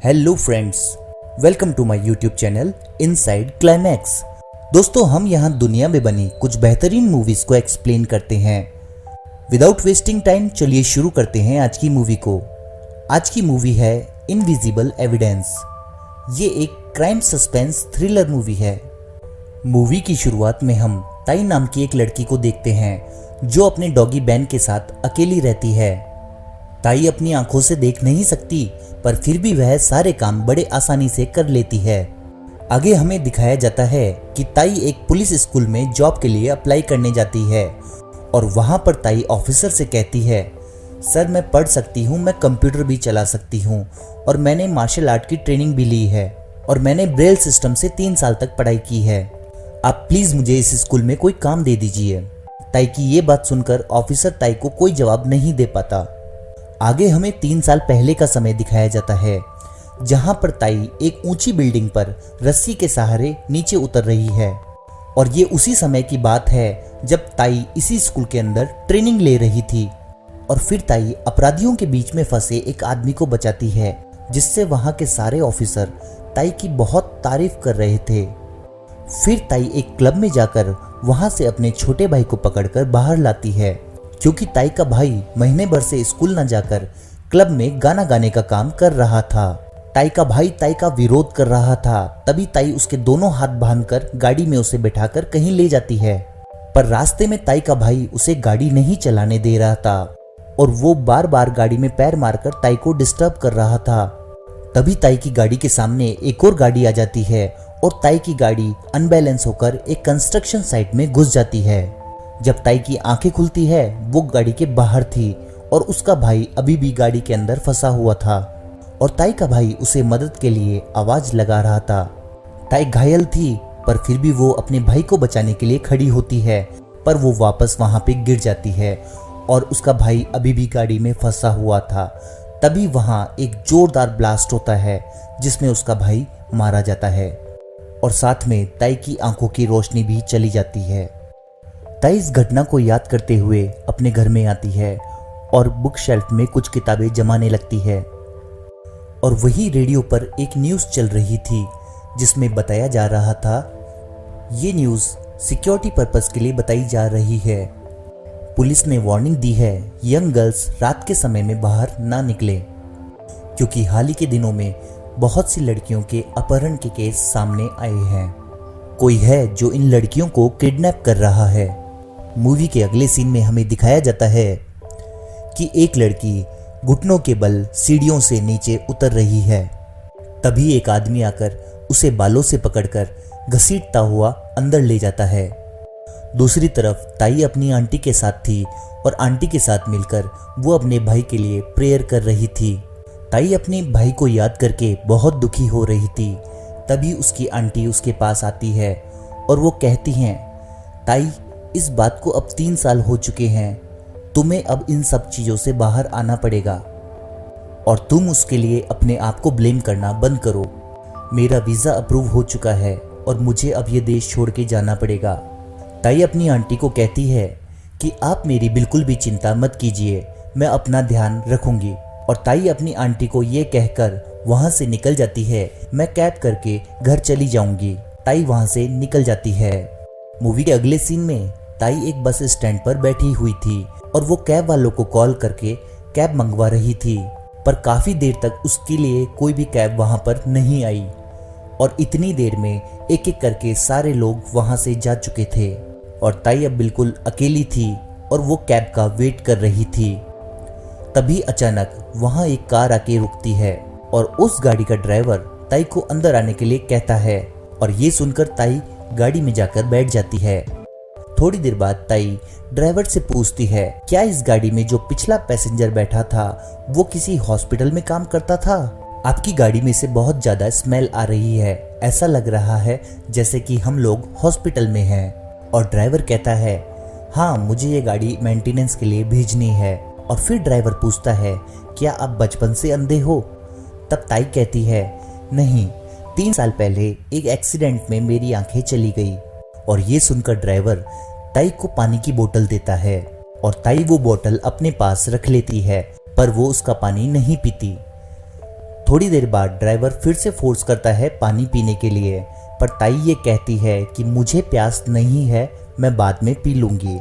Hello friends, welcome to my YouTube channel inside climax. दोस्तों, हम यहाँ दुनिया में बनी कुछ बेहतरीन मूवीज को एक्सप्लेन करते हैं। विदाउट वेस्टिंग टाइम चलिए शुरू करते हैं आज की मूवी को। आज की मूवी है इनविजिबल एविडेंस। ये एक क्राइम सस्पेंस थ्रिलर मूवी है। मूवी की शुरुआत में हम ताई नाम की एक लड़की को देखते हैं जो अपने डॉगी बैन के साथ अकेली रहती है। ताई अपनी आंखों से देख नहीं सकती, पर फिर भी वह सारे काम बड़े आसानी से कर लेती है। आगे हमें दिखाया जाता है कि ताई एक पुलिस स्कूल में जॉब के लिए अप्लाई करने जाती है और वहां पर ताई ऑफिसर से कहती है, सर मैं पढ़ सकती हूँ, मैं कंप्यूटर भी चला सकती हूँ और मैंने मार्शल आर्ट की ट्रेनिंग भी ली है और मैंने ब्रेल सिस्टम से 3 साल तक पढ़ाई की है। आप प्लीज मुझे इस स्कूल में कोई काम दे दीजिए। ताई की ये बात सुनकर ऑफिसर ताई को कोई जवाब नहीं दे पाता। आगे हमें 3 साल पहले का समय दिखाया जाता है, जहां पर ताई एक ऊंची बिल्डिंग पर रस्सी के सहारे नीचे उतर रही है और ये उसी समय की बात है जब ताई इसी स्कूल के अंदर ट्रेनिंग ले रही थी। और फिर ताई अपराधियों के बीच में फंसे एक आदमी को बचाती है, जिससे वहां के सारे ऑफिसर ताई की बहुत तारीफ कर रहे थे। फिर ताई एक क्लब में जाकर वहां से अपने छोटे भाई को पकड़कर बाहर लाती है, क्योंकि ताई का भाई महीने भर से स्कूल न जाकर क्लब में गाना गाने का काम कर रहा था। ताई का भाई ताई का विरोध कर रहा था, तभी ताई उसके दोनों हाथ बांधकर गाड़ी में उसे बैठाकर कहीं ले जाती है। पर रास्ते में ताई का भाई उसे गाड़ी नहीं चलाने दे रहा था और वो बार बार गाड़ी में पैर मारकर ताई को डिस्टर्ब कर रहा था। तभी ताई की गाड़ी के सामने एक और गाड़ी आ जाती है और ताई की गाड़ी अनबैलेंस होकर एक कंस्ट्रक्शन साइट में घुस जाती है। जब ताई की आंखें खुलती है, वो गाड़ी के बाहर थी और उसका भाई अभी भी गाड़ी के अंदर फंसा हुआ था और ताई का भाई उसे मदद के लिए आवाज लगा रहा था। ताई घायल थी, पर फिर भी वो अपने भाई को बचाने के लिए खड़ी होती है, पर वो वापस वहां पे गिर जाती है और उसका भाई अभी भी गाड़ी में फंसा हुआ था। तभी वहां एक जोरदार ब्लास्ट होता है, जिसमें उसका भाई मारा जाता है और साथ में ताई की आंखों की रोशनी भी चली जाती है। ताई इस घटना को याद करते हुए अपने घर में आती है और बुक शेल्फ में कुछ किताबें जमाने लगती है। और वही रेडियो पर एक न्यूज़ चल रही थी, जिसमें बताया जा रहा था, ये न्यूज़ सिक्योरिटी पर्पस के लिए बताई जा रही है। पुलिस ने वार्निंग दी है, यंग गर्ल्स रात के समय में बाहर ना निकले, क्योंकि हाल ही के दिनों में बहुत सी लड़कियों के अपहरण के केस सामने आए हैं। कोई है जो इन लड़कियों को किडनैप कर रहा है। मूवी के अगले सीन में हमें दिखाया जाता है कि एक लड़की घुटनों के बल सीढ़ियों से नीचे उतर रही है। तभी एक आदमी आकर उसे बालों से पकड़कर घसीटता हुआ अंदर ले जाता है। दूसरी तरफ ताई अपनी आंटी के साथ थी और आंटी के साथ मिलकर वो अपने भाई के लिए प्रेयर कर रही थी। ताई अपने भाई को याद करके बहुत दुखी हो रही थी। तभी उसकी आंटी उसके पास आती है और वो कहती हैं, ताई इस बात को अब 3 साल हो चुके हैं, तुम्हें अब इन सब चीज़ों से बाहर आना पड़ेगा और तुम उसके लिए अपने आप को ब्लेम करना बंद करो। मेरा वीज़ा अप्रूव हो चुका है और मुझे अब ये देश छोड़ के जाना पड़ेगा। ताई अपनी आंटी को कहती है कि आप मेरी बिल्कुल भी चिंता मत कीजिए, मैं अपना ध्यान रखूंगी। और ताई अपनी आंटी को ये कहकर वहाँ से निकल जाती है, मैं कैब करके घर चली जाऊंगी। ताई वहाँ से निकल जाती है। मूवी के अगले सीन में ताई एक बस स्टैंड पर बैठी हुई थी और वो कैब वालों को कॉल करके कैब मंगवा रही थी, पर काफ़ी देर तक उसके लिए कोई भी कैब वहाँ पर नहीं आई और इतनी देर में एक एक करके सारे लोग वहाँ से जा चुके थे और ताई अब बिल्कुल अकेली थी और वो कैब का वेट कर रही थी। तभी अचानक वहाँ एक कार आके रुकती है और उस गाड़ी का ड्राइवर ताई को अंदर आने के लिए कहता है और ये सुनकर ताई गाड़ी में जाकर बैठ जाती है। थोड़ी देर बाद ताई ड्राइवर से पूछती है, क्या इस गाड़ी में जो पिछला पैसेंजर बैठा था वो किसी हॉस्पिटल में काम करता था? आपकी गाड़ी में से बहुत ज्यादा स्मेल आ रही है, ऐसा लग रहा है जैसे कि हम लोग हॉस्पिटल में हैं। और ड्राइवर कहता है, हाँ मुझे ये गाड़ी मेंटेनेंस के लिए भेजनी है। और फिर ड्राइवर पूछता है, क्या आप बचपन से अंधे हो? तब ताई कहती है, नहीं, 3 साल पहले एक एक्सीडेंट में मेरी आंखें चली गई। और ये सुनकर ड्राइवर ताई को पानी की बोतल देता है और ताई वो बोतल अपने पास रख लेती है, पर वो उसका पानी नहीं पीती। थोड़ी देर बाद ड्राइवर फिर से फोर्स करता है पानी पीने के लिए, पर ताई ये कहती है कि मुझे प्यास नहीं है, मैं बाद में पी लूंगी।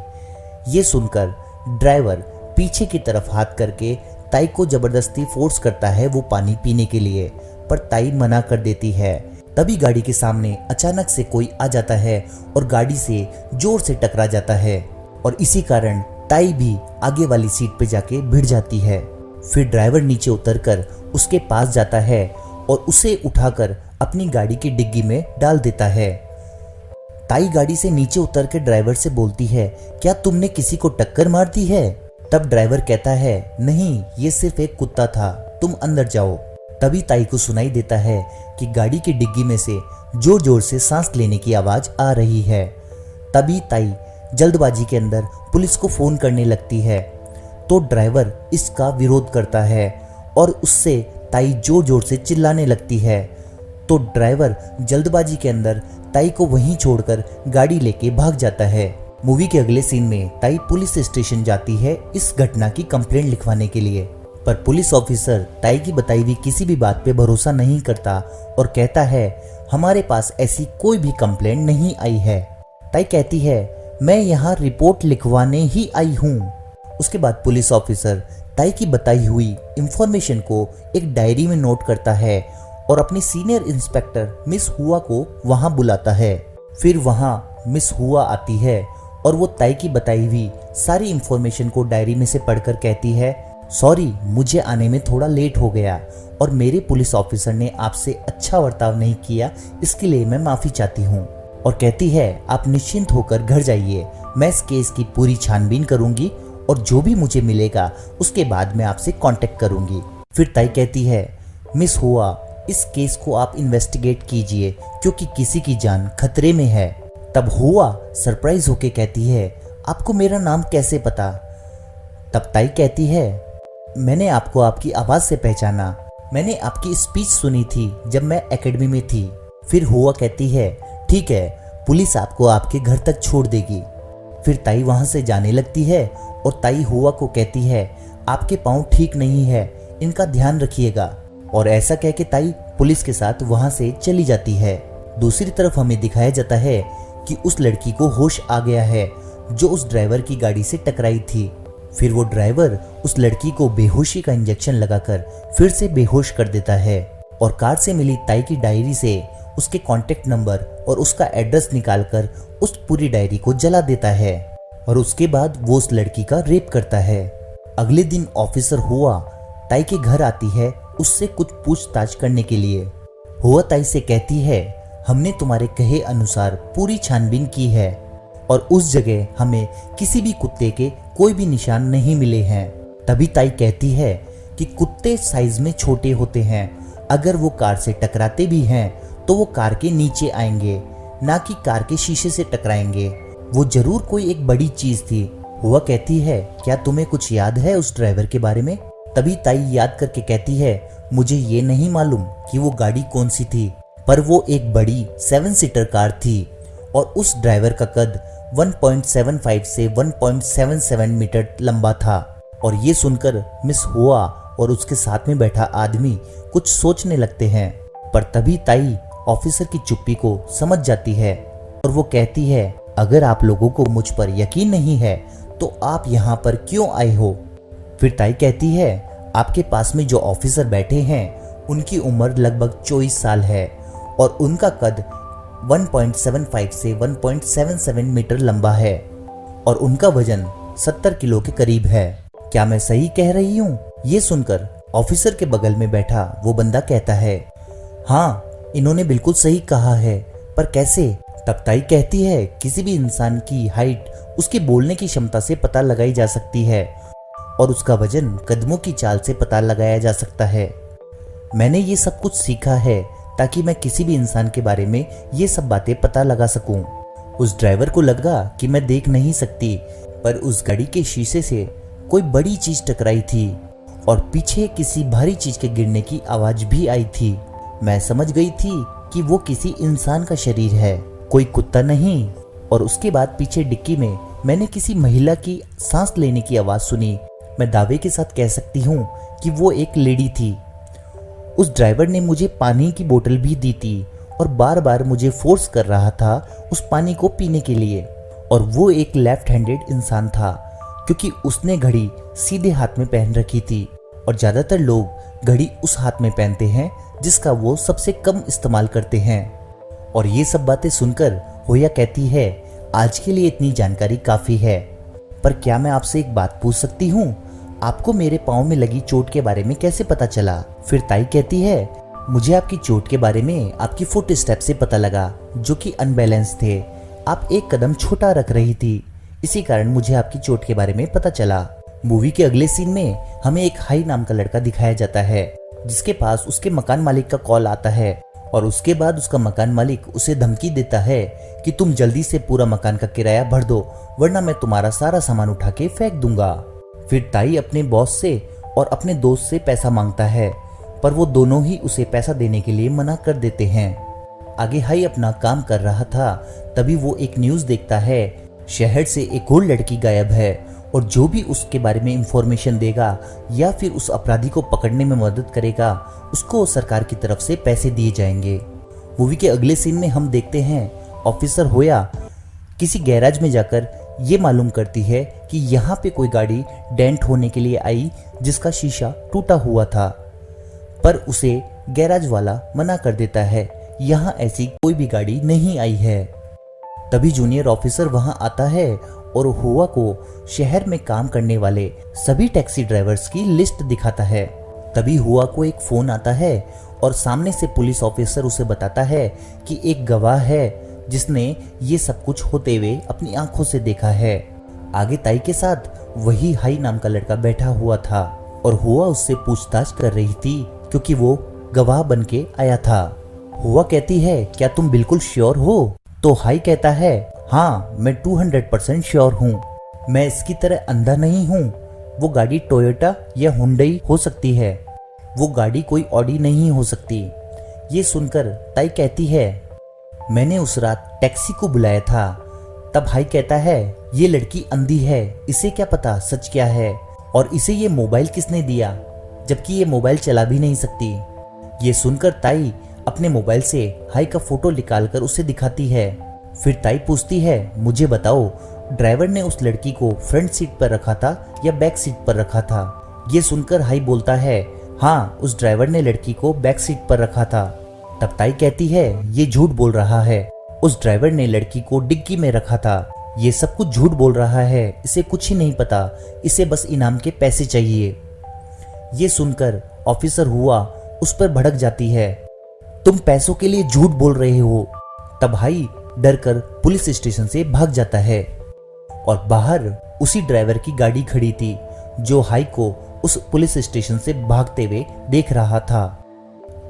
ये सुनकर ड्राइवर पीछे की तरफ हाथ करके ताई को जबरदस्ती फोर्स करता है वो पानी पीने के लिए, पर ताई मना कर देती है। तभी गाड़ी के सामने अचानक से कोई आ जाता है और गाड़ी से जोर से टकरा जाता है और इसी कारण ताई भी आगे वाली सीट पे जाके भिड़ जाती है। फिर ड्राइवर नीचे उतरकर उसके पास जाता है और उसे उठाकर अपनी गाड़ी की डिग्गी में डाल देता है। ताई गाड़ी से नीचे उतर के ड्राइवर से बोलती है, क्या तुमने किसी को टक्कर मार दी है? तब ड्राइवर कहता है, नहीं, ये सिर्फ एक कुत्ता था, तुम अंदर जाओ। तभी ताई को सुनाई देता है कि गाड़ी की डिग्गी में से जोर जोर से सांस लेने की आवाज आ रही है। तभी ताई जल्दबाजी के अंदर पुलिस को फोन करने लगती है, तो ड्राइवर इसका विरोध करता है और उससे ताई जोर जोर से चिल्लाने लगती है। तो ड्राइवर जल्दबाजी के अंदर ताई को वहीं छोड़कर गाड़ी लेके भाग जाता है। मूवी के अगले सीन में ताई पुलिस स्टेशन जाती है इस घटना की कंप्लेंट लिखवाने के लिए, पर पुलिस ऑफिसर ताई की बताई हुई किसी भी बात पे भरोसा नहीं करता और कहता है, हमारे पास ऐसी कोई भी कंप्लेंट नहीं आई है। ताई कहती है, मैं यहाँ रिपोर्ट लिखवाने ही आई हूँ। उसके बाद पुलिस ऑफिसर ताई की बताई हुई इंफॉर्मेशन को एक डायरी में नोट करता है और अपनी सीनियर इंस्पेक्टर मिस हुआ को वहां बुलाता है। फिर वहां मिस हुआ आती है और वो ताई की बताई हुई सारी इंफॉर्मेशन को डायरी में से पढ़कर कहती है, सॉरी, मुझे आने में थोड़ा लेट हो गया और मेरे पुलिस ऑफिसर ने आपसे अच्छा बर्ताव नहीं किया, इसके लिए मैं माफी चाहती हूँ। और कहती है, आप निश्चिंत होकर घर जाइए, मैं इस केस की पूरी छानबीन करूंगी और जो भी मुझे मिलेगा उसके बाद मैं आपसे कांटेक्ट करूंगी। फिर ताई कहती है, मिस हुआ, इस केस को आप इन्वेस्टिगेट कीजिए क्योंकि किसी की जान खतरे में है। तब हुआ सरप्राइज होके कहती है, आपको मेरा नाम कैसे पता? तब ताई कहती है, मैंने आपको आपकी आवाज से पहचाना, मैंने आपकी स्पीच सुनी थी जब मैं एकेडमी में थी। फिर हुआ कहती है, ठीक है, पुलिस आपको आपके घर तक छोड़ देगी। फिर ताई वहां से जाने लगती है और ताई हुआ को कहती है, आपके पाँव ठीक नहीं है, इनका ध्यान रखिएगा। और ऐसा कह के ताई पुलिस के साथ वहां से चली जाती है। दूसरी तरफ हमें दिखाया जाता है कि उस लड़की को होश आ गया है जो उस ड्राइवर की गाड़ी से टकराई थी। फिर वो ड्राइवर उस लड़की को बेहोशी का इंजेक्शन लगाकर फिर से बेहोश कर देता है और कार से मिली ताई की डायरी से उसके कॉन्टेक्ट नंबर और उसका एड्रेस निकालकर उस पूरी डायरी को जला देता है और उसके बाद वो उस लड़की का रेप करता है। अगले दिन ऑफिसर हुआ ताई के घर आती है उससे कुछ पूछताछ करने के लिए। हुआ ताई से कहती है, हमने तुम्हारे कहे अनुसार पूरी छानबीन की है और उस जगह हमें किसी भी कुत्ते के कोई भी निशान नहीं मिले हैं। तभी ताई कहती है कि कुत्ते साइज में छोटे होते हैं, अगर वो कार से टकराते भी हैं तो वो कार के नीचे आएंगे, ना कि कार के शीशे से टकराएंगे। वो जरूर कोई एक बड़ी चीज थी। हुआ कहती है, क्या तुम्हें कुछ याद है उस ड्राइवर के बारे में? तभी ताई याद करके कहती है, मुझे ये नहीं मालूम कि वो गाड़ी कौन सी थी, पर वो एक बड़ी 7 सीटर कार थी और उस ड्राइवर का कद 1.75 से 1.77 मीटर लंबा था। और ये सुनकर मिस हुआ और उसके साथ में बैठा आदमी कुछ सोचने लगते हैं, पर तभी ताई ऑफिसर की चुप्पी को समझ जाती है और वो कहती है, अगर आप लोगों को मुझ पर यकीन नहीं है तो आप यहाँ पर क्यों आए हो? फिर ताई कहती है, आपके पास में जो ऑफिसर बैठे हैं उनकी उम्र लगभग 24 साल है और उनका कद 1.75 से 1.77 मीटर लंबा है और उनका वजन 70 किलो के करीब है। क्या मैं सही कह रही हूँ? ये सुनकर ऑफिसर के बगल में बैठा वो बंदा कहता है, हाँ, इन्होंने बिल्कुल सही कहा है, पर कैसे? तब ताई कहती है, किसी भी इंसान की हाइट उसके बोलने की क्षमता से पता लगाई जा सकती है और उसका वजन कदमों की चाल से पता लगाया जा सकता है। मैंने ये सब कुछ सीखा है ताकि मैं किसी भी इंसान के बारे में ये सब बातें पता लगा सकूं। उस ड्राइवर को लगा कि मैं देख नहीं सकती, पर उस गाड़ी के शीशे से कोई बड़ी चीज टकराई थी और पीछे किसी भारी चीज के गिरने की आवाज भी आई थी। मैं समझ गई थी कि वो किसी इंसान का शरीर है, कोई कुत्ता नहीं। और उसके बाद पीछे डिक्की में मैंने किसी महिला की सांस लेने की आवाज सुनी। मैं दावे के साथ कह सकती हूँ कि वो एक लेडी थी। उस ड्राइवर ने मुझे पानी की बोतल भी दी थी और बार बार मुझे फोर्स कर रहा था उस पानी को पीने के लिए। और वो एक लेफ्ट हैंडेड इंसान था क्योंकि उसने घड़ी सीधे हाथ में पहन रखी थी और ज़्यादातर लोग घड़ी उस हाथ में पहनते हैं जिसका वो सबसे कम इस्तेमाल करते हैं। और ये सब बातें सुनकर होया कहती है, आज के लिए इतनी जानकारी काफ़ी है, पर क्या मैं आपसे एक बात पूछ सकती हूँ? आपको मेरे पाँव में लगी चोट के बारे में कैसे पता चला? फिर ताई कहती है, मुझे आपकी चोट के बारे में आपकी फुट स्टेप से पता लगा जो कि अनबैलेंस थे। आप एक कदम छोटा रख रही थी, इसी कारण मुझे आपकी चोट के बारे में पता चला। मूवी के अगले सीन में हमें एक हाई नाम का लड़का दिखाया जाता है जिसके पास उसके मकान मालिक का कॉल आता है और उसके बाद उसका मकान मालिक उसे धमकी देता है कि तुम जल्दी से पूरा मकान का किराया भर दो वरना मैं तुम्हारा सारा सामान उठा के फेंक दूंगा। फिर ताई अपने बॉस से और अपने दोस्त से पैसा मांगता है पर वो दोनों ही उसे पैसा देने के लिए मना कर देते हैं। आगे हाई अपना काम कर रहा था, तभी वो एक न्यूज़ देखता है, शहर से एक और लड़की गायब है और जो भी उसके बारे में इंफॉर्मेशन देगा या फिर उस अपराधी को पकड़ने में मदद करेगा उसको सरकार की तरफ से पैसे दिए जाएंगे। मूवी के अगले सीन में हम देखते हैं ऑफिसर होया किसी गैराज में जाकर ये मालूम करती है कि यहाँ पे कोई गाड़ी डेंट होने के लिए आई जिसका शीशा टूटा हुआ था, पर उसे गैराज वाला मना कर देता है, यहाँ ऐसी कोई भी गाड़ी नहीं आई है। तभी जूनियर ऑफिसर वहां आता है और हुआ को शहर में काम करने वाले सभी टैक्सी ड्राइवर्स की लिस्ट दिखाता है। तभी हुआ को एक फोन आता है और सामने से पुलिस ऑफिसर उसे बताता है कि एक गवाह है जिसने ये सब कुछ होते हुए अपनी आंखों से देखा है। आगे ताई के साथ वही हाई नाम का लड़का बैठा हुआ था और हुआ उससे पूछताछ कर रही थी क्योंकि वो गवाह बन के आया था। हुआ कहती है, क्या तुम बिल्कुल श्योर हो? तो हाई कहता है, हाँ मैं 200% श्योर हूँ, मैं इसकी तरह अंधा नहीं हूँ। वो गाड़ी टोयोटा या हुंडई हो सकती है, वो गाड़ी कोई ऑडी नहीं हो सकती। ये सुनकर ताई कहती है, मैंने उस रात टैक्सी को बुलाया था। तब हाई कहता है, ये लड़की अंधी है, इसे क्या पता सच क्या है, और इसे ये मोबाइल किसने दिया जबकि ये मोबाइल चला भी नहीं सकती। ये सुनकर ताई अपने मोबाइल से हाई का फोटो निकालकर उसे दिखाती है। फिर ताई पूछती है, मुझे बताओ ड्राइवर ने उस लड़की को फ्रंट सीट पर रखा था या बैक सीट पर रखा था? ये सुनकर हाई बोलता है, हाँ उस ड्राइवर ने लड़की को बैक सीट पर रखा था। तब ताई कहती है, ये झूठ बोल रहा है, उस ड्राइवर ने लड़की को डिग्गी में रखा था। ये सब कुछ झूठ बोल रहा है, इसे कुछ ही नहीं पता, इसे बस इनाम के पैसे चाहिए। ये सुनकर ऑफिसर हुआ उस पर भड़क जाती है, तुम पैसों के लिए झूठ बोल रहे हो। तब हाई डरकर पुलिस स्टेशन से भाग जाता है और बाहर उसी ड्राइवर की गाड़ी खड़ी थी जो हाई को उस पुलिस स्टेशन से भागते हुए देख रहा था।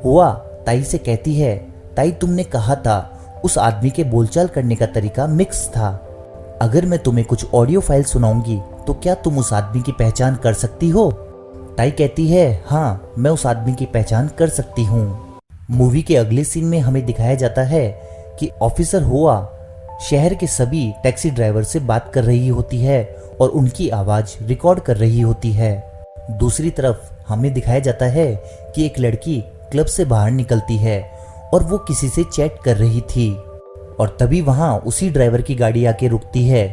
हुआ ताई से कहती है, ताई तुमने कहा था उस आदमी के बोलचाल करने का तरीका मिक्स था, अगर मैं तुम्हें कुछ ऑडियो फाइल सुनाऊंगी तो क्या तुम उस आदमी की पहचान कर सकती हो? ताई कहती है, हाँ मैं उस आदमी की पहचान कर सकती हूँ। मूवी के अगले सीन में हमें दिखाया जाता है कि ऑफिसर हुआ शहर के सभी टैक्सी ड्राइवर से बात कर रही होती है और उनकी आवाज रिकॉर्ड कर रही होती है। दूसरी तरफ हमें दिखाया जाता है कि एक लड़की क्लब से बाहर निकलती है और वो किसी से चैट कर रही थी और तभी वहां उसी ड्राइवर की गाड़ी आके रुकती है।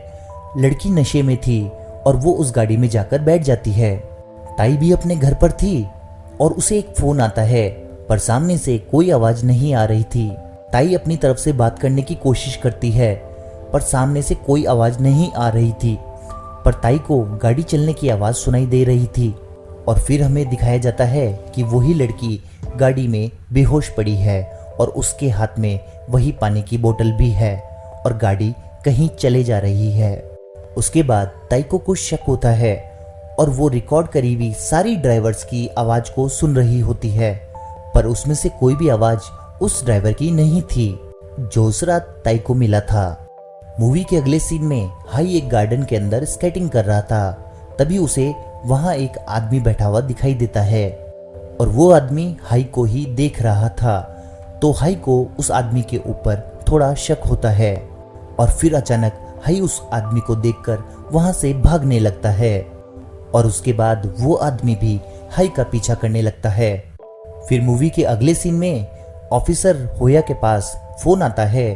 लड़की नशे में थी और वो उस गाड़ी में जाकर बैठ जाती है। ताई भी अपने घर पर थी और उसे एक फोन आता है पर सामने से कोई आवाज नहीं आ रही थी। ताई अपनी तरफ से बात करने की कोशिश करती है पर सामने से कोई आवाज नहीं आ रही थी, पर ताई को गाड़ी चलने की आवाज सुनाई दे रही थी। और फिर हमें दिखाया जाता है कि वही लड़की गाड़ी में बेहोश पड़ी है और उसके हाथ में वही पानी की बोतल भी है और गाड़ी कहीं चले जा रही है। उसके बाद ताई को कुछ शक होता है और वो रिकॉर्ड करी हुई सारी ड्राइवर्स की आवाज को सुन रही होती है, पर उसमें से कोई भी आवाज उस ड्राइवर की नहीं थी जो उस रात ताई को मिला था। मूवी के अगले सीन में हाई एक गार्डन के अंदर स्केटिंग कर रहा था, तभी उसे वहां एक आदमी बैठा हुआ दिखाई देता है और वो आदमी हाई को ही देख रहा था। तो हाई को उस आदमी के ऊपर थोड़ा शक होता है और फिर अचानक हाई उस आदमी को देखकर वहां से भागने लगता है और उसके बाद वो आदमी भी हाई का पीछा करने लगता है। फिर मूवी के अगले सीन में ऑफिसर होया के पास फोन आता है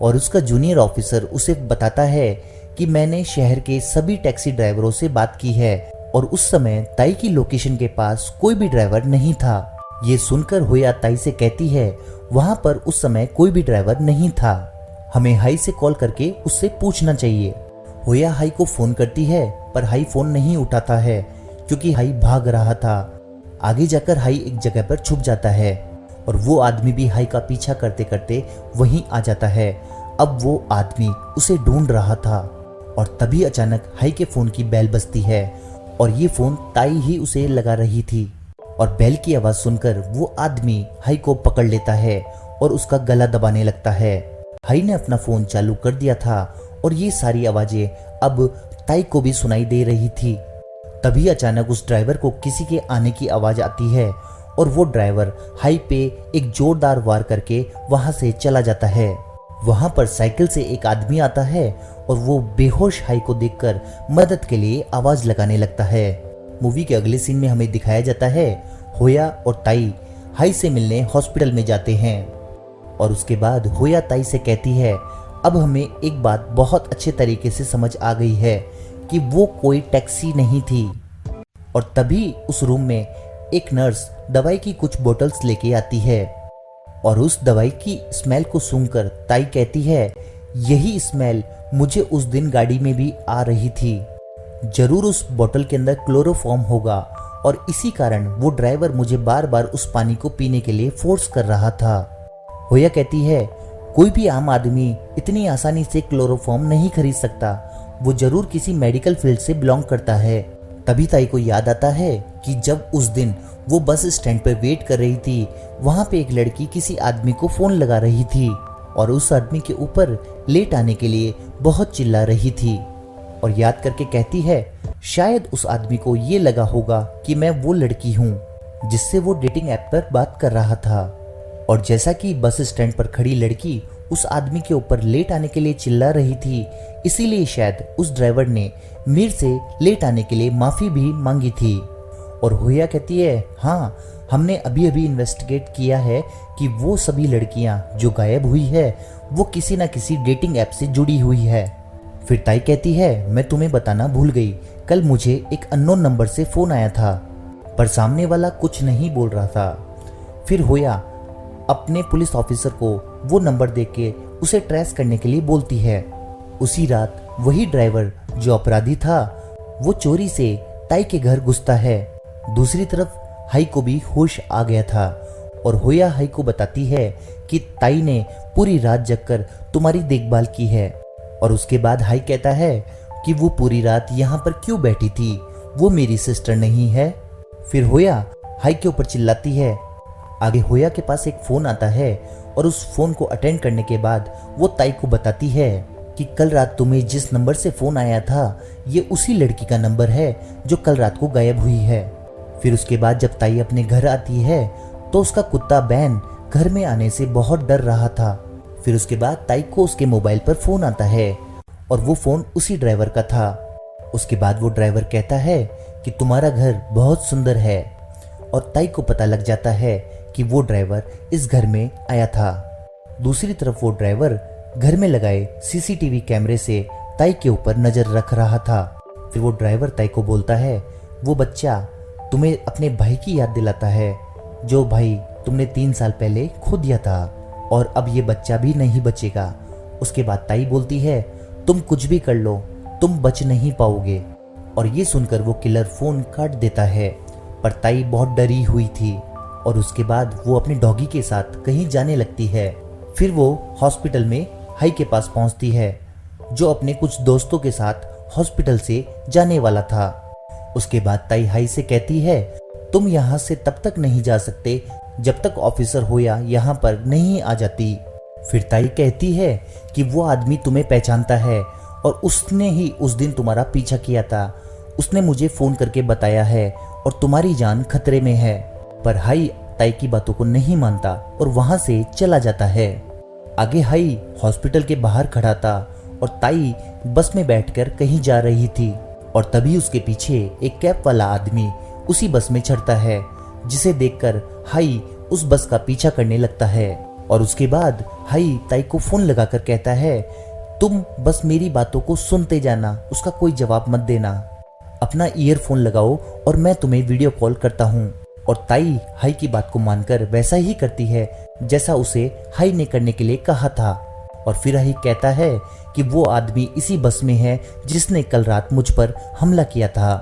और उसका जूनियर ऑफिसर उसे बताता है कि मैंने शहर के सभी टैक्सी ड्राइवरों से बात की है और उस समय ताई की लोकेशन के पास कोई भी ड्राइवर नहीं था। ये सुनकर होया ताई से कहती है वहां पर उस समय कोई भी ड्राइवर नहीं था, हमें हाई से कॉल करके उससे पूछना चाहिए। होया हाई को फोन करती है पर हाई फोन नहीं उठाता है क्योंकि हाई भाग रहा था। आगे जाकर हाई एक जगह पर छुप जाता है और वो आदमी भी हाई का पीछा करते करते वहीं आ जाता है। अब वो आदमी उसे ढूंढ रहा था और तभी अचानक हाई के फोन की बेल बजती है और ये फोन ताई ही उसे लगा रही थी और बेल की आवाज सुनकर वो आदमी हाई को पकड़ लेता है और उसका गला दबाने लगता है। हाई ने अपना फोन चालू कर दिया था और ये सारी आवाजें अब ताई को भी सुनाई दे रही थी। तभी अचानक उस ड्राइवर को किसी के आने की आवाज आती है और वो ड्राइवर हाई पे एक जोरदार वार करके वहां से चला जाता है। वहां पर साइकिल से एक आदमी आता है और वो बेहोश हाई को देखकर मदद के लिए आवाज लगाने लगता है। मूवी के अगले सीन में हमें दिखाया जाता है होया और ताई हाई से मिलने हॉस्पिटल में जाते हैं और उसके बाद होया ताई से कहती है अब हमें एक बात बहुत अच्छे तरीके से समझ आ गई है कि वो कोई टैक्सी नहीं थी। और तभी उस रूम में एक नर्स दवाई की कुछ बोतल्स लेके आती है और उस दवाई की स्मेल को सूंघकर ताई कहती है यही स्मेल मुझे उस दिन गाड़ी में भी आ रही थी, जरूर उस बोतल के अंदर क्लोरोफॉर्म होगा और इसी कारण वो ड्राइवर मुझे बार बार उस पानी को पीने के लिए फोर्स कर रहा था। होया कहती है कोई भी आम आदमी इतनी आसानी से क्लोरोफॉर्म नहीं खरीद सकता, वो जरूर किसी मेडिकल फील्ड से बिलोंग करता है। तभी ताई को याद आता है कि जब उस दिन वो बस स्टैंड पर वेट कर रही थी वहां पे एक लड़की किसी आदमी को फोन लगा रही थी और उस आदमी के ऊपर लेट आने के लिए बहुत चिल्ला रही थी और याद करके कहती है शायद उस आदमी को ये लगा होगा कि मैं वो लड़की हूँ जिससे वो डेटिंग ऐप पर बात कर रहा था। और जैसा कि बस स्टैंड पर खड़ी लड़की उस आदमी के ऊपर लेट आने के लिए चिल्ला रही थी, इसीलिए शायद उस ड्राइवर ने मीर से लेट आने के लिए माफी भी मांगी थी। और होया कहती है हाँ, हमने अभी अभी इन्वेस्टिगेट किया है कि वो सभी लड़कियां जो गायब हुई है वो किसी ना किसी डेटिंग ऐप से जुड़ी हुई है। फिर ताई कहती है मैं तुम्हें बताना भूल गई, कल मुझे एक अननोन नंबर से फोन आया था पर सामने वाला कुछ नहीं बोल रहा था। फिर होया अपने पुलिस ऑफिसर को वो नंबर देके उसे ट्रेस करने के लिए बोलती है। उसी रात वही ड्राइवर जो अपराधी था वो चोरी से ताई के घर घुसता है। दूसरी तरफ हाई को भी होश आ गया था और होया हाई को बताती है कि ताई ने पूरी रात जगकर तुम्हारी देखभाल की है। और उसके बाद हाई कहता है कि वो पूरी रात यहाँ पर क्यों बैठी थी, वो मेरी सिस्टर नहीं है। फिर होया हाई के ऊपर चिल्लाती है। आगे होया के पास एक फोन आता है और उस फोन को अटेंड करने के बाद वो ताई को बताती है कि कल रात तुम्हें जिस नंबर से फोन आया था ये उसी लड़की का नंबर है जो कल रात को गायब हुई है। फिर उसके बाद जब ताई अपने घर आती है तो उसका कुत्ता बैन घर में आने से बहुत डर रहा था। फिर उसके बाद ताई को उसके मोबाइल पर फोन आता है और वो फोन उसी ड्राइवर का था। उसके बाद वो ड्राइवर कहता है कि तुम्हारा घर बहुत सुंदर है और ताई को पता लग जाता है कि वो ड्राइवर इस घर में आया था। दूसरी तरफ वो ड्राइवर घर में लगाए सीसीटीवी कैमरे से ताई के ऊपर नजर रख रहा था। फिर वो ड्राइवर ताई को बोलता है वो बच्चा तुम्हें अपने भाई की याद दिलाता है, जो भाई तुमने 3 साल पहले खो दिया था और अब ये बच्चा भी नहीं बचेगा। उसके बाद ताई बोलती है तुम कुछ भी कर लो, तुम बच नहीं पाओगे। और ये सुनकर वो किलर फोन काट देता है पर ताई बहुत डरी हुई थी और उसके बाद वो अपने डॉगी के साथ कहीं जाने लगती है। फिर वो हॉस्पिटल में हाई के पास पहुंचती है जो अपने कुछ दोस्तों के साथ हॉस्पिटल से जाने वाला था। उसके बाद ताई हाई से कहती है तुम यहाँ से तब तक नहीं जा सकते जब तक ऑफिसर होया यहाँ पर नहीं आ जाती। फिर ताई कहती है कि वो आदमी तुम्हें पहचानता है और उसने ही उस दिन तुम्हारा पीछा किया था, उसने मुझे फोन करके बताया है और तुम्हारी जान खतरे में है। पर हाई ताई की बातों को नहीं मानता और वहां से चला जाता है। आगे हाई हॉस्पिटल के बाहर खड़ा था और ताई बस में बैठकर कहीं जा रही थी और तभी उसके पीछे एक कैप वाला आदमी उसी बस में चढ़ता है, जिसे देखकर हाई उस बस का पीछा करने लगता है। और उसके बाद हाई ताई को फोन लगाकर कहता है, तुम बस मेरी बातों को सुनते जाना, उसका कोई जवाब मत देना, अपना ईयरफोन लगाओ और मैं तुम्हें वीडियो कॉल करता हूँ। और ताई हाई की बात को मानकर वैसा ही करती है जैसा उसे हाई ने करने के लिए कहा था। और फिर हाई कहता है कि वो आदमी इसी बस में है जिसने कल रात मुझ पर हमला किया था,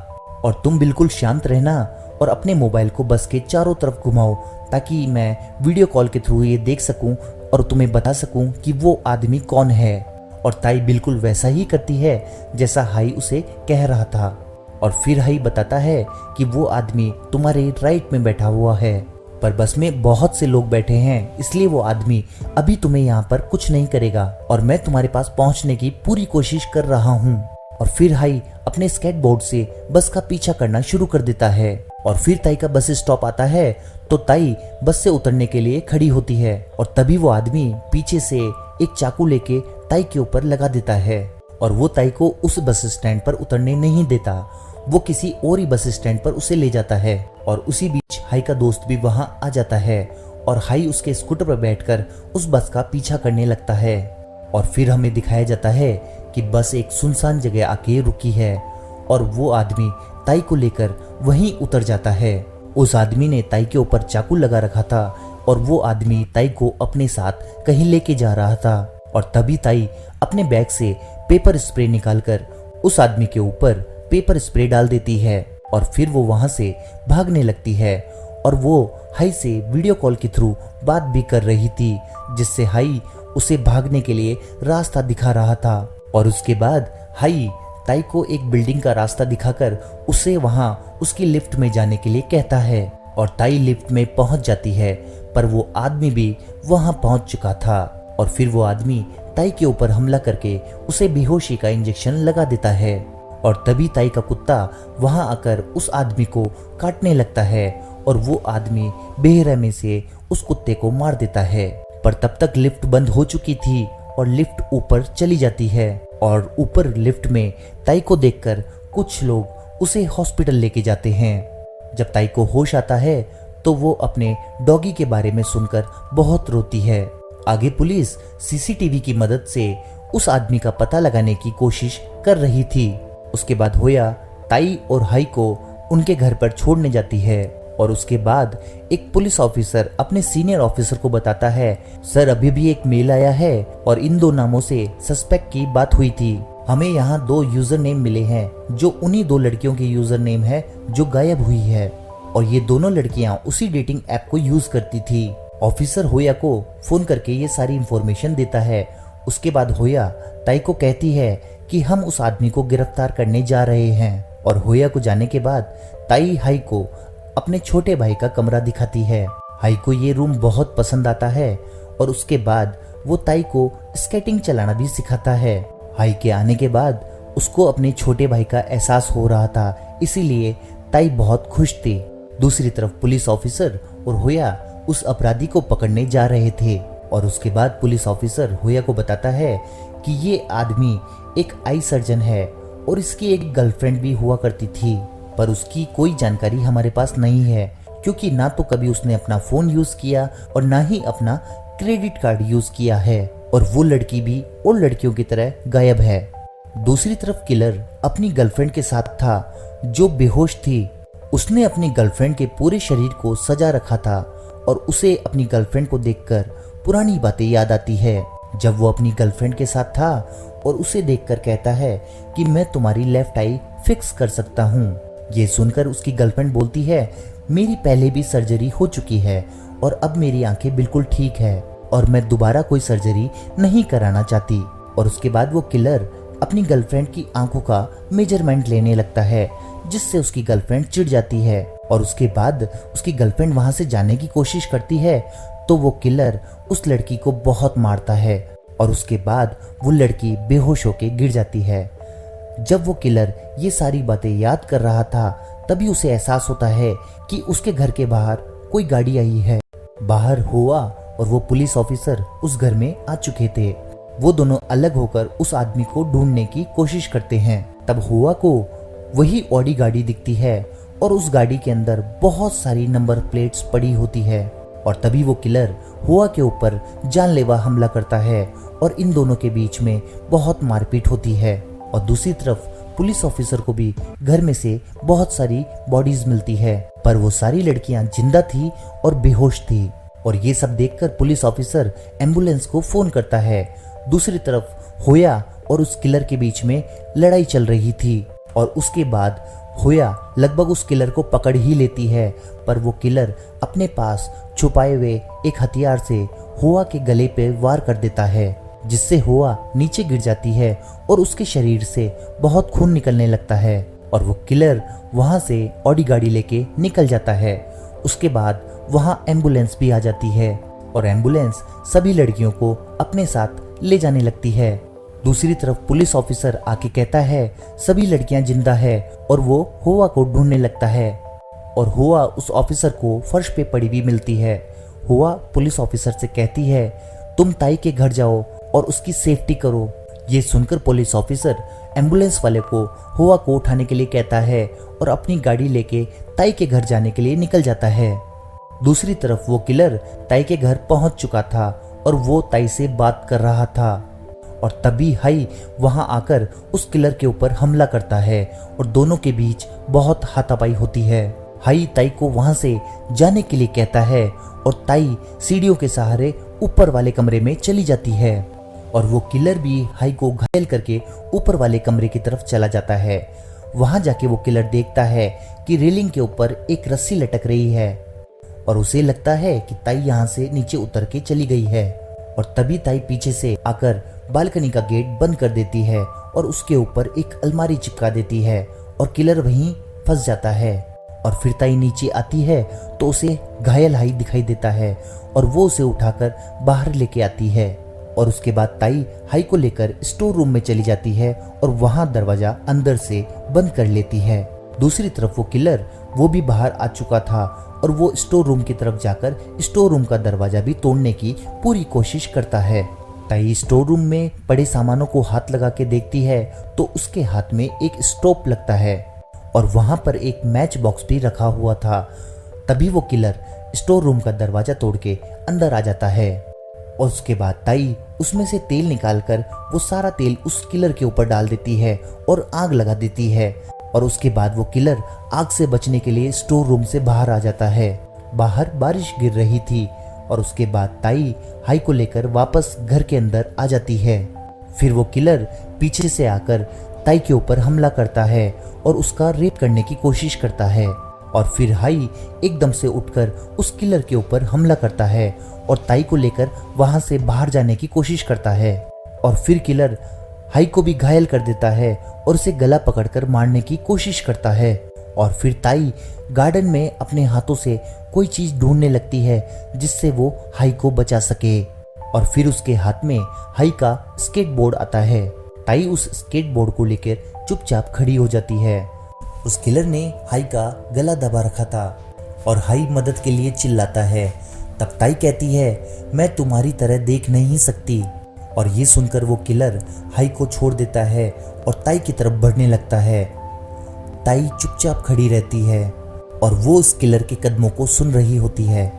और तुम बिल्कुल शांत रहना और अपने मोबाइल को बस के चारों तरफ घुमाओ ताकि मैं वीडियो कॉल के थ्रू ये देख सकूं और तुम्हें बता सकूं कि वो आदमी कौन है। और ताई बिल्कुल वैसा ही करती है जैसा हाई उसे कह रहा था। और फिर हाई बताता है कि वो आदमी तुम्हारे राइट में बैठा हुआ है, पर बस में बहुत से लोग बैठे हैं, इसलिए वो आदमी अभी तुम्हें यहाँ पर कुछ नहीं करेगा और मैं तुम्हारे पास पहुँचने की पूरी कोशिश कर रहा हूँ। और फिर हाई अपने स्केटबोर्ड से बस का पीछा करना शुरू कर देता है। और फिर ताई का बस स्टॉप आता है तो ताई बस से उतरने के लिए खड़ी होती है, और तभी वो आदमी पीछे से एक चाकू लेके ताई के ऊपर लगा देता है। और वो ताई को उस बस स्टैंड पर उतरने नहीं देता, वो किसी और ही बस स्टैंड पर उसे ले जाता है। और उसी बीच हाई का दोस्त भी वहां आ जाता है और हाई उसके स्कूटर पर बैठकर उस बस का पीछा करने लगता है। और फिर हमें दिखाया जाता है कि बस एक सुनसान जगह आके रुकी है और वो आदमी ताई को लेकर वहीं उतर जाता है। उस आदमी ने ताई के ऊपर चाकू लगा रखा था और वो आदमी ताई को अपने साथ कहीं लेके जा रहा था। और तभी ताई अपने बैग से पेपर स्प्रे निकालकर उस आदमी के ऊपर पेपर स्प्रे डाल देती है और फिर वो वहां से भागने लगती है। और वो हाई से वीडियो कॉल के थ्रू बात भी कर रही थी, जिससे हाई उसे भागने के लिए रास्ता दिखा रहा था। और उसके बाद हाई ताई को एक बिल्डिंग का रास्ता दिखाकर उसे वहां उसकी लिफ्ट में जाने के लिए कहता है। और ताई लिफ्ट में पहुंच जाती है, पर वो आदमी भी वहां पहुंच चुका था। और फिर वो आदमी ताई के ऊपर हमला करके उसे बेहोशी का इंजेक्शन लगा देता है। और तभी ताई का कुत्ता वहां आकर उस आदमी को काटने लगता है और वो आदमी बेरहमी से उस कुत्ते को मार देता है। पर तब तक लिफ्ट बंद हो चुकी थी और लिफ्ट ऊपर चली जाती है। और ऊपर लिफ्ट में ताई को देखकर कुछ लोग उसे हॉस्पिटल लेके जाते हैं। जब ताई को होश आता है तो वो अपने डॉगी के बारे में सुनकर बहुत रोती है। आगे पुलिस सीसीटीवी की मदद से उस आदमी का पता लगाने की कोशिश कर रही थी। उसके बाद होया ताई और हाई को उनके घर पर छोड़ने जाती है। और उसके बाद एक पुलिस ऑफिसर अपने सीनियर ऑफिसर को बताता है, सर अभी भी एक मेल आया है और इन दो नामों से सस्पेक्ट की बात हुई थी। हमें यहाँ 2 यूजर नेम मिले हैं जो उन्हीं 2 लड़कियों के यूजर नेम है जो गायब हुई है, और ये दोनों लड़कियां उसी डेटिंग ऐप को यूज करती थी। ऑफिसर होया को फोन करके ये सारी इंफॉर्मेशन देता है। उसके बाद होया ताई को कहती है कि हम उस आदमी को गिरफ्तार करने जा रहे हैं। और होया को जाने के बाद ताई हाई को अपने छोटे भाई का कमरा दिखाती है। हाई को ये रूम बहुत पसंद आता है और उसके बाद वो ताई को स्केटिंग चलाना भी सिखाता है। हाई के आने के बाद उसको अपने छोटे भाई का एहसास हो रहा था, इसीलिए ताई बहुत खुश थी। दूसरी तरफ पुलिस ऑफिसर और होया उस अपराधी को पकड़ने जा रहे थे। और उसके बाद पुलिस ऑफिसर होया को बताता है कि ये आदमी एक आई सर्जन है और इसकी एक गर्लफ्रेंड भी हुआ करती थी, पर उसकी कोई जानकारी हमारे पास नहीं है क्योंकि ना तो कभी उसने अपना फोन यूज किया और ना ही अपना क्रेडिट कार्ड यूज किया है, और वो लड़की भी और लड़कियों की तरह गायब है। दूसरी तरफ किलर अपनी गर्लफ्रेंड के साथ था जो बेहोश थी। उसने अपनी गर्लफ्रेंड के पूरे शरीर को सजा रखा था और उसे अपनी गर्लफ्रेंड को देखकर पुरानी बातें याद आती है जब वो अपनी गर्लफ्रेंड के साथ था, और उसे देखकर कहता है कि मैं तुम्हारी लेफ्ट आई फिक्स कर सकता हूँ। ये सुनकर उसकी गर्लफ्रेंड बोलती है, मेरी पहले भी सर्जरी हो चुकी है और अब मेरी आंखें बिल्कुल ठीक है और मैं दोबारा कोई सर्जरी नहीं कराना चाहती। और उसके बाद वो किलर अपनी गर्लफ्रेंड की आंखों का मेजरमेंट लेने लगता है, जिससे उसकी गर्लफ्रेंड चिढ़ जाती है। और उसके बाद उसकी गर्लफ्रेंड वहां से जाने की कोशिश करती है तो वो किलर उस लड़की को बहुत मारता है और उसके बाद वो लड़की बेहोश होकर गिर जाती है। जब वो किलर ये सारी बातें याद कर रहा था तभी उसे एहसास होता है कि उसके घर के बाहर कोई गाड़ी आई है। बाहर हुआ और वो पुलिस ऑफिसर उस घर में आ चुके थे। वो दोनों अलग होकर उस आदमी को ढूंढने की कोशिश करते हैं। तब हुआ को वही ऑडी गाड़ी दिखती है और उस गाड़ी के अंदर बहुत सारी नंबर प्लेट्स पड़ी होती है। और तभी वो किलर हुआ के ऊपर जानलेवा हमला करता है और इन दोनों के बीच में बहुत मारपीट होती है। और दूसरी तरफ पुलिस ऑफिसर को भी घर में से बहुत सारी बॉडीज मिलती है, पर वो सारी लड़कियां जिंदा थी और बेहोश थी। और ये सब देखकर पुलिस ऑफिसर एम्बुलेंस को फोन करता है। दूसरी तरफ होया और उस किलर के बीच में लड़ाई चल रही थी और उसके बाद होया लगभग उस किलर को पकड़ ही लेती है, पर वो किलर अपने पास छुपाए हुए एक हथियार से होया के गले पे वार कर देता है, जिससे होया नीचे गिर जाती है और उसके शरीर से बहुत खून निकलने लगता है। और वो किलर वहां से ऑडी गाड़ी लेके निकल जाता है। उसके बाद वहां एम्बुलेंस भी आ जाती है और एम्बुलेंस सभी लड़कियों को अपने साथ ले जाने लगती है। दूसरी तरफ पुलिस ऑफिसर आके कहता है सभी लड़कियां जिंदा है और वो होया को ढूंढने लगता है। और होया उस ऑफिसर को फर्श पे पड़ी हुई मिलती है। होया पुलिस ऑफिसर से कहती है तुम ताई के घर जाओ और उसकी सेफ्टी करो। ये सुनकर पुलिस ऑफिसर एम्बुलेंस वाले को होया को उठाने के लिए कहता है और अपनी गाड़ी लेके ताई के घर जाने के लिए निकल जाता है। दूसरी तरफ वो किलर ताई के घर पहुंच चुका था और वो ताई से बात कर रहा था। और तभी हाई वहां आकर उस किलर के ऊपर हमला करता है और दोनों के बीच बहुत हाथापाई होती है। हाई ताई को वहां से जाने के लिए कहता है और ताई सीढ़ियों के सहारे ऊपर वाले कमरे में चली जाती है। और वो किलर भी हाई को घायल करके ऊपर वाले कमरे की तरफ चला जाता है। वहां जाके वो किलर देखता है कि रेलिंग के ऊपर एक रस्सी लटक रही है और उसे लगता है कि ताई यहाँ से नीचे उतर के चली गई है। और तभी ताई पीछे से आकर बालकनी का गेट बंद कर देती है और उसके ऊपर एक अलमारी चिपका देती है और किलर वहीं फंस जाता है। और फिर ताई नीचे आती है तो उसे घायल हाई दिखाई देता है और वो उसे उठाकर बाहर लेके आती है। और उसके बाद ताई हाई को लेकर स्टोर रूम में चली जाती है और वहां दरवाजा अंदर से बंद कर लेती है। दूसरी तरफ वो किलर वो भी बाहर आ चुका था और वो स्टोर रूम की तरफ जाकर स्टोर रूम का दरवाजा भी तोड़ने की पूरी कोशिश करता है। ताई स्टोर रूम में पड़े सामानों को हाथ लगा के देखती है तो उसके हाथ में एक स्टोव लगता है और वहां पर एक मैच बॉक्स भी रखा हुआ था। तभी वो किलर स्टोर रूम का दरवाजा तोड़ के अंदर आ जाता है और उसके बाद ताई उसमें से तेल निकालकर वो सारा तेल उस किलर के ऊपर डाल देती है और आग लगा देती है। और उसके बाद वो किलर आग से बचने के लिए स्टोर रूम से बाहर आ जाता है। बाहर बारिश गिर रही थी और उसके बाद ताई हाई को लेकर वापस घर के अंदर आ जाती है। फिर वो किलर पीछे से आकर ताई के ऊपर हमला करता है और उसका रेप करने की कोशिश करता है। और फिर हाई एकदम से उठकर उस किलर के ऊपर हमला करता है और ताई को लेकर वहां से बाहर जाने की कोशिश करता है। और फिर किलर हाई को भी घायल कर देता है और उसे गला पकड़कर मारने की कोशिश करता है। और फिर ताई गार्डन में अपने हाथों से कोई चीज ढूंढने लगती है जिससे वो हाई को बचा सके। और फिर उसके हाथ में हाई का स्केटबोर्ड आता है। ताई उस स्केटबोर्ड को लेकर चुपचाप खड़ी हो जाती है। उस किलर ने हाई का गला दबा रखा था और हाई मदद के लिए चिल्लाता है। तब ताई कहती है मैं तुम्हारी तरह देख नहीं सकती। और ये सुनकर वो किलर हाई को छोड़ देता है और ताई की तरफ बढ़ने लगता है। ताई चुपचाप खड़ी रहती है और वो उस किलर के कदमों को सुन रही होती है।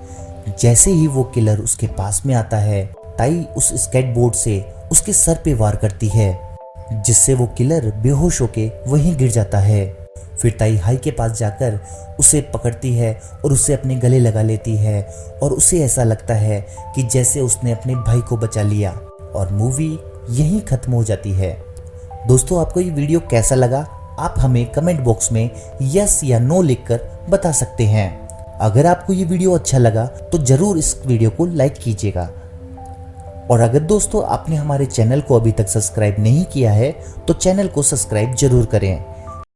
जैसे ही वो किलर उसके पास में आता है ताई उस स्केटबोर्ड से उसके सर पे वार करती है, जिससे वो किलर बेहोश होके वहीं गिर जाता है। फिर ताई हाई के पास जाकर उसे पकड़ती है और उसे अपने गले लगा लेती है और उसे ऐसा लगता है कि जैसे उसने अपने भाई को बचा लिया। और मूवी यहीं खत्म हो जाती है। दोस्तों आपको ये वीडियो कैसा लगा आप हमें कमेंट बॉक्स में यस या नो लिखकर बता सकते हैं। अगर आपको ये वीडियो अच्छा लगा तो जरूर इस वीडियो को लाइक कीजिएगा। और अगर दोस्तों आपने हमारे चैनल को अभी तक सब्सक्राइब नहीं किया है तो चैनल को सब्सक्राइब जरूर करें।